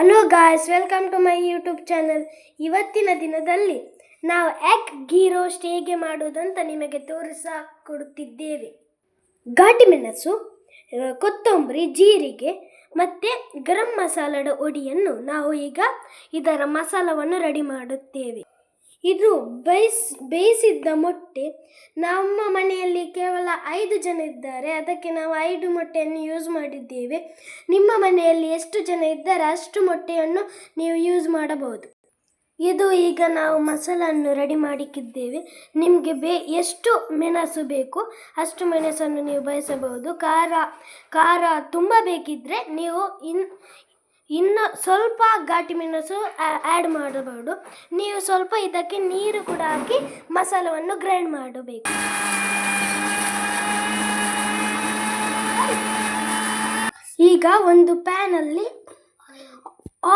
Hello guys, welcome to my YouTube channel. ಇವತ್ತಿನ ದಿನದಲ್ಲಿ ನಾವು ಎಗ್ ಗೀ ರೋಸ್ಟ್ ಹೇಗೆ ಮಾಡುವುದಂತ ನಿಮಗೆ ತೋರಿಸಿಕೊಡುತ್ತಿದ್ದೇವೆ. ಘಾಟಿ ಮೆಣಸು, ಕೊತ್ತಂಬರಿ, ಜೀರಿಗೆ ಮತ್ತು ಗರಂ ಮಸಾಲದ ಪುಡಿಯನ್ನು ನಾವು ಈಗ ಇದರ ಮಸಾಲವನ್ನು ರೆಡಿ ಮಾಡುತ್ತೇವೆ. ಇದು ಬೇಯಿಸಿದ್ದ ಮೊಟ್ಟೆ. ನಮ್ಮ ಮನೆಯಲ್ಲಿ ಕೇವಲ 5 ಜನ ಇದ್ದಾರೆ, ಅದಕ್ಕೆ ನಾವು 5 ಮೊಟ್ಟೆಯನ್ನು ಯೂಸ್ ಮಾಡಿದ್ದೇವೆ. ನಿಮ್ಮ ಮನೆಯಲ್ಲಿ ಎಷ್ಟು ಜನ ಇದ್ದಾರೆ ಅಷ್ಟು ಮೊಟ್ಟೆಯನ್ನು ನೀವು ಯೂಸ್ ಮಾಡಬಹುದು. ಇದು ಈಗ ನಾವು ಮಸಾಲನ್ನು ರೆಡಿ ಮಾಡಿಕ್ಕಿದ್ದೇವೆ. ನಿಮಗೆ ಎಷ್ಟು ಮೆಣಸು ಬೇಕು ಅಷ್ಟು ಮೆಣಸನ್ನು ನೀವು ಬಯಸಬಹುದು. ಖಾರ ತುಂಬ ಬೇಕಿದ್ದರೆ ನೀವು ಇನ್ನು ಸ್ವಲ್ಪ ಘಾಟಿ ಮೆಣಸು ಆ್ಯಡ್ ಮಾಡಬಹುದು. ನೀವು ಸ್ವಲ್ಪ ಇದಕ್ಕೆ ನೀರು ಕೂಡ ಹಾಕಿ ಮಸಾಲವನ್ನು ಗ್ರೈಂಡ್ ಮಾಡಬೇಕು. ಈಗ ಒಂದು ಪ್ಯಾನಲ್ಲಿ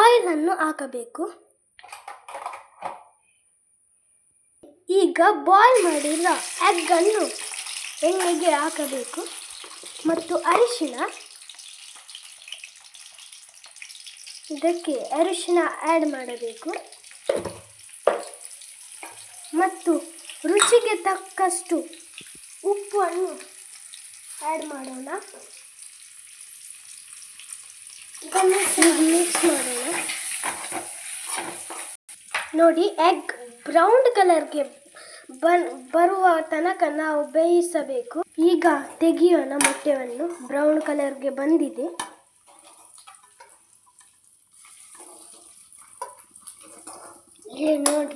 ಆಯಿಲನ್ನು ಹಾಕಬೇಕು. ಈಗ ಬಾಯ್ಲ್ ಮಾಡಿರೋ ಎಗ್ಗನ್ನು ಎಣ್ಣೆಗೆ ಹಾಕಬೇಕು ಮತ್ತು ಅರಿಶಿಣ, ಇದಕ್ಕೆ ಅರಿಶಿಣ ಆ್ಯಡ್ ಮಾಡಬೇಕು ಮತ್ತು ರುಚಿಗೆ ತಕ್ಕಷ್ಟು ಉಪ್ಪನ್ನು ಆ್ಯಡ್ ಮಾಡೋಣ. ಮಿಕ್ಸ್ ಮಾಡೋಣ. ನೋಡಿ, ಎಗ್ ಬ್ರೌನ್ ಕಲರ್ಗೆ ಬರುವ ತನಕ ನಾವು ಬೇಯಿಸಬೇಕು. ಈಗ ತೆಗೆಯೋಣ ಮೊಟ್ಟೆಯನ್ನು. ಬ್ರೌನ್ ಕಲರ್ಗೆ ಬಂದಿದೆ. ನೋಡಿ,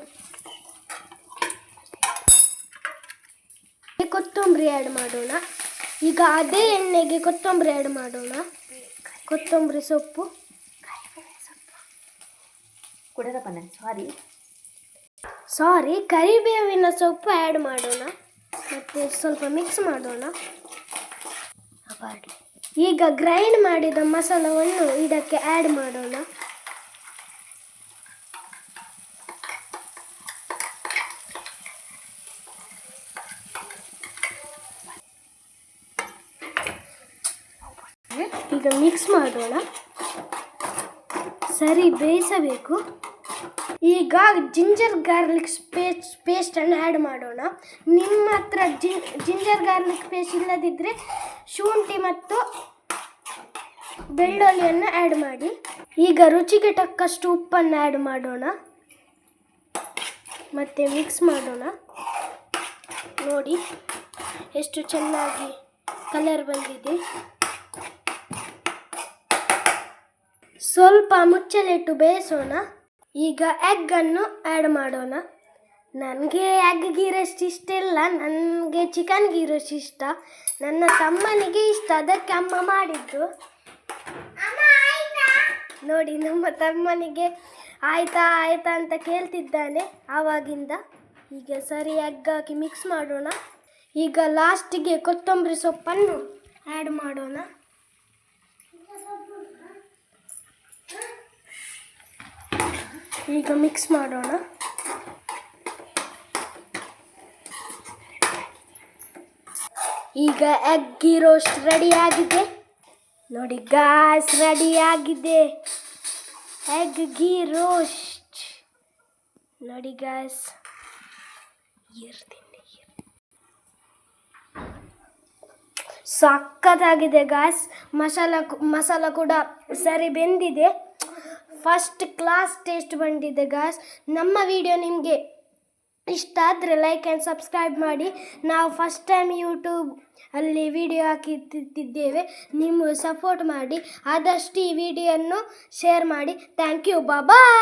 ಕೊತ್ತಂಬರಿ ಆ್ಯಡ್ ಮಾಡೋಣ. ಈಗ ಅದೇ ಎಣ್ಣೆಗೆ ಕೊತ್ತಂಬರಿ ಆ್ಯಡ್ ಮಾಡೋಣ. ಕೊತ್ತಂಬರಿ ಸೊಪ್ಪು, ಕರಿಬೇವಿನ ಸೊಪ್ಪು ಆ್ಯಡ್ ಮಾಡೋಣ ಮತ್ತು ಸ್ವಲ್ಪ ಮಿಕ್ಸ್ ಮಾಡೋಣ. ಈಗ ಗ್ರೈಂಡ್ ಮಾಡಿದ ಮಸಾಲವನ್ನು ಇದಕ್ಕೆ ಆ್ಯಡ್ ಮಾಡೋಣ. ಈಗ ಮಿಕ್ಸ್ ಮಾಡೋಣ. ಸರಿ ಬೇಯಿಸಬೇಕು. ಈಗ ಜಿಂಜರ್ ಗಾರ್ಲಿಕ್ ಪೇಸ್ಟನ್ನು ಆ್ಯಡ್ ಮಾಡೋಣ. ನಿಮ್ಮ ಹತ್ರ ಜಿಂಜರ್ ಗಾರ್ಲಿಕ್ ಪೇಸ್ಟ್ ಇಲ್ಲದಿದ್ದರೆ ಶುಂಠಿ ಮತ್ತು ಬೆಳ್ಳುಳ್ಳಿಯನ್ನು ಆ್ಯಡ್ ಮಾಡಿ. ಈಗ ರುಚಿಗೆ ತಕ್ಕಷ್ಟು ಉಪ್ಪನ್ನು ಆ್ಯಡ್ ಮಾಡೋಣ ಮತ್ತು ಮಿಕ್ಸ್ ಮಾಡೋಣ. ನೋಡಿ ಎಷ್ಟು ಚೆನ್ನಾಗಿ ಕಲರ್ ಬಂದಿದೆ. ಸ್ವಲ್ಪ ಮುಚ್ಚಲಿಟ್ಟು ಬೇಯಿಸೋಣ. ಈಗ ಎಗ್ಗನ್ನು ಆ್ಯಡ್ ಮಾಡೋಣ. ನನಗೆ ಎಗ್ ಗೀ ರೋಸ್ಟ್ ಇಷ್ಟ ಇಲ್ಲ, ನನಗೆ ಚಿಕನ್ ಗೀ ರೋಸ್ಟ್ ಇಷ್ಟ. ನನ್ನ ತಮ್ಮನಿಗೆ ಇಷ್ಟ, ಅದಕ್ಕೆ ಅಮ್ಮ ಮಾಡಿದ್ದು. ನೋಡಿ, ನಮ್ಮ ತಮ್ಮನಿಗೆ ಆಯ್ತಾ ಅಂತ ಕೇಳ್ತಿದ್ದಾನೆ ಆವಾಗಿಂದ. ಈಗ ಸರಿ ಎಗ್ ಹಾಕಿ ಮಿಕ್ಸ್ ಮಾಡೋಣ. ಈಗ ಲಾಸ್ಟಿಗೆ ಕೊತ್ತಂಬರಿ ಸೊಪ್ಪನ್ನು ಆ್ಯಡ್ ಮಾಡೋಣ. ಈಗ ಮಿಕ್ಸ್ ಮಾಡೋಣ. ಈಗ ಎಗ್ ಗೀ ರೋಸ್ಟ್ ರೆಡಿ ಆಗಿದೆ. ನೋಡಿ ಗಾಯ್ಸ್, ರೆಡಿ ಆಗಿದೆ ಎಗ್ ಗೀ ರೋಸ್ಟ್. ನೋಡಿ ಗಾಯ್ಸ್, ಸಖತ್ತಾಗಿದೆ ಗಾಯ್ಸ್. ಮಸಾಲ ಕೂಡ ಸರಿ ಬೆಂದಿದೆ. ಫಸ್ಟ್ ಕ್ಲಾಸ್ ಟೇಸ್ಟ್ ಬಂದಿದೆ ಗಾಯ್ಸ್. ನಮ್ಮ ವಿಡಿಯೋ ನಿಮಗೆ ಇಷ್ಟ ಆದರೆ ಲೈಕ್ ಆ್ಯಂಡ್ ಸಬ್ಸ್ಕ್ರೈಬ್ ಮಾಡಿ. ನಾವು ಫಸ್ಟ್ ಟೈಮ್ ಯೂಟ್ಯೂಬ್ ಅಲ್ಲಿ ವಿಡಿಯೋ ಹಾಕಿತ್ತಿದ್ದೇವೆ. ನೀವು ಸಪೋರ್ಟ್ ಮಾಡಿ. ಆದಷ್ಟು ಈ ವಿಡಿಯೋವನ್ನು ಶೇರ್ ಮಾಡಿ. Thank you. ಬಾಯ್.